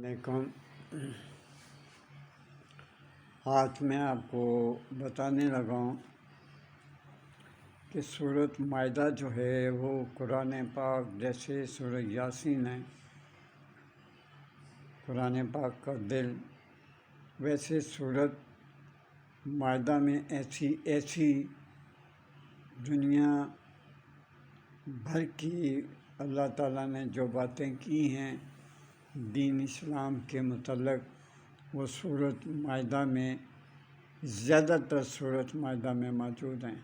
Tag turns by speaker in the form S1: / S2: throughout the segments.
S1: علیکم۔ آج میں آپ کو بتانے لگا ہوں کہ سورۃ مائدہ جو ہے وہ قرآن پاک جیسے سورہ یاسین ہے، قرآن پاک کا دل، ویسے سورۃ مائدہ میں ایسی دنیا بھر کی اللہ تعالیٰ نے جو باتیں کی ہیں دین اسلام کے متعلق، وہ سورۃ مائدہ میں زیادہ تر سورۃ مائدہ میں موجود ہیں۔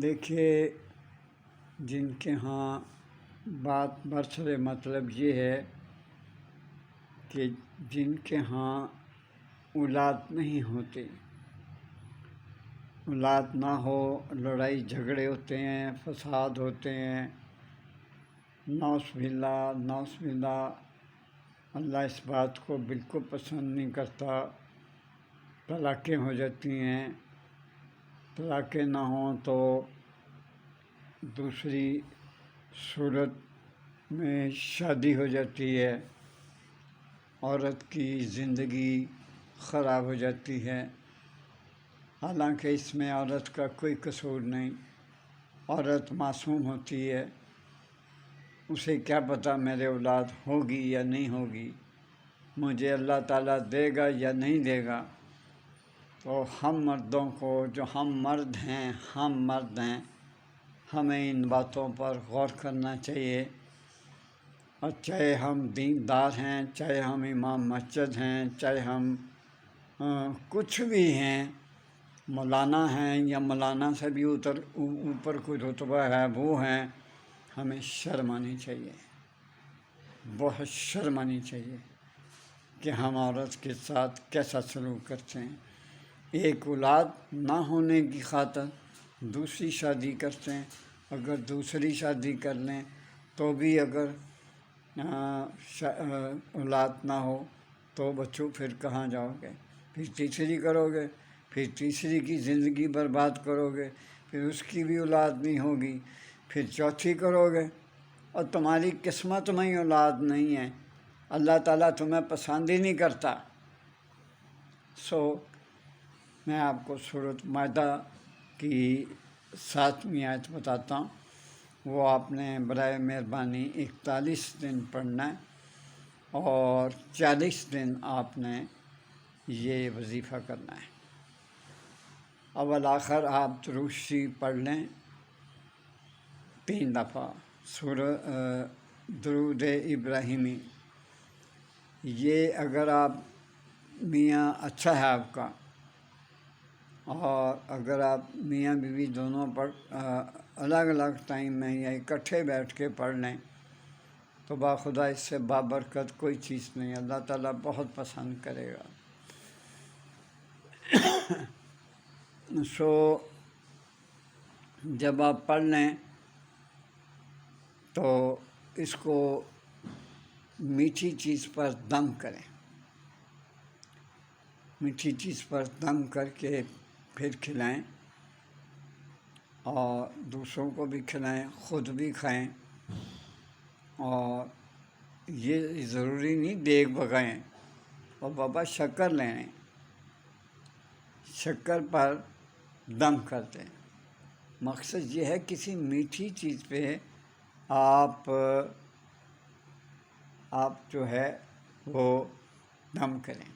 S1: دیکھیے، جن کے ہاں بات برسر مطلب یہ ہے کہ جن کے ہاں اولاد نہیں ہوتے، اولاد نہ ہو، لڑائی جھگڑے ہوتے ہیں، فساد ہوتے ہیں، نعوذ باللہ، اللہ اس بات کو بالکل پسند نہیں کرتا، طلاقیں ہو جاتی ہیں، طلاقیں نہ ہوں تو دوسری صورت میں شادی ہو جاتی ہے، عورت کی زندگی خراب ہو جاتی ہے، حالانکہ اس میں عورت کا کوئی قصور نہیں، عورت معصوم ہوتی ہے، اسے کیا پتہ میرے اولاد ہوگی یا نہیں ہوگی، مجھے اللہ تعالیٰ دے گا یا نہیں دے گا۔ تو ہم مردوں کو، جو ہم مرد ہیں، ہمیں ان باتوں پر غور کرنا چاہیے، اور چاہے ہم دیندار ہیں، چاہے ہم امام مسجد ہیں، چاہے ہم کچھ بھی ہیں، مولانا ہیں یا مولانا سے بھی اوپر کوئی رتبہ ہے وہ ہیں، ہمیں شرم آنی چاہیے، بہت شرم آنی چاہیے کہ ہم عورت کے ساتھ کیسا سلوک کرتے ہیں۔ ایک اولاد نہ ہونے کی خاطر دوسری شادی کرتے ہیں، اگر دوسری شادی کر لیں تو بھی اگر اولاد نہ ہو تو بچوں پھر کہاں جاؤ گے؟ پھر تیسری کرو گے، پھر تیسری کی زندگی برباد کرو گے، پھر اس کی بھی اولاد نہیں ہوگی، پھر چوتھی کرو گے، اور تمہاری قسمت میں ہی اولاد نہیں ہے، اللہ تعالیٰ تمہیں پسند ہی نہیں کرتا۔ میں آپ کو سورۃ مائدہ کی 7ویں آیت بتاتا ہوں، وہ آپ نے برائے مہربانی 41 دن پڑھنا ہے، اور 40 دن آپ نے یہ وظیفہ کرنا ہے۔ اول آخر آپ درود شریف پڑھ لیں 3 دفعہ، درود ابراہیمی۔ یہ اگر آپ میاں اچھا ہے آپ کا، اور اگر آپ میاں بیوی دونوں پر الگ الگ ٹائم میں یا اکٹھے بیٹھ کے پڑھ لیں تو باخدا اس سے بابرکت کوئی چیز نہیں، اللہ تعالیٰ بہت پسند کرے گا۔ جب آپ پڑھ لیں تو اس کو میٹھی چیز پر دم کریں، میٹھی چیز پر دم کر کے پھر کھلائیں، اور دوسروں کو بھی کھلائیں، خود بھی کھائیں، اور یہ ضروری نہیں دیگ پکائیں، اور بابا شکر لیں، شکر پر دم کر دیں۔ مقصد یہ ہے کسی میٹھی چیز پہ آپ جو ہے وہ دم کریں،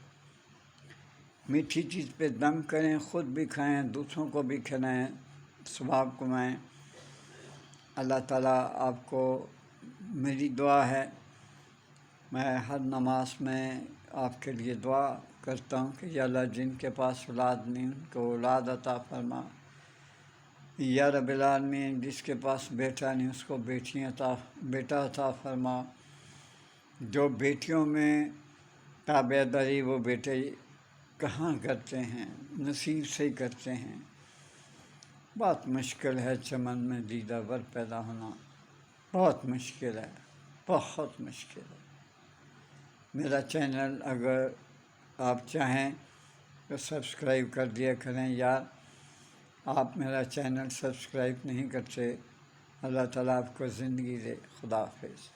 S1: میٹھی چیز پہ دم کریں، خود بھی کھائیں، دوسروں کو بھی کھلائیں، ثواب کمائیں۔ اللہ تعالیٰ آپ کو، میری دعا ہے، میں ہر نماز میں آپ کے لیے دعا کرتا ہوں کہ یا اللہ جن کے پاس اولاد نہیں ان کو اولاد عطا فرما، یا رب العالمین جس کے پاس بیٹا نہیں اس کو بیٹا عطا فرما، جو بیٹیوں میں تابع داری وہ بیٹے کہاں کرتے ہیں، نصیب سے ہی کرتے ہیں۔ بہت مشکل ہے چمن میں دیدہ ور پیدا ہونا، بہت مشکل ہے، بہت مشکل ہے۔ میرا چینل اگر آپ چاہیں تو سبسکرائب کر دیا کریں یار، آپ میرا چینل سبسکرائب نہیں کرتے، اللہ تعالیٰ آپ کو زندگی دے۔ خدا حافظ۔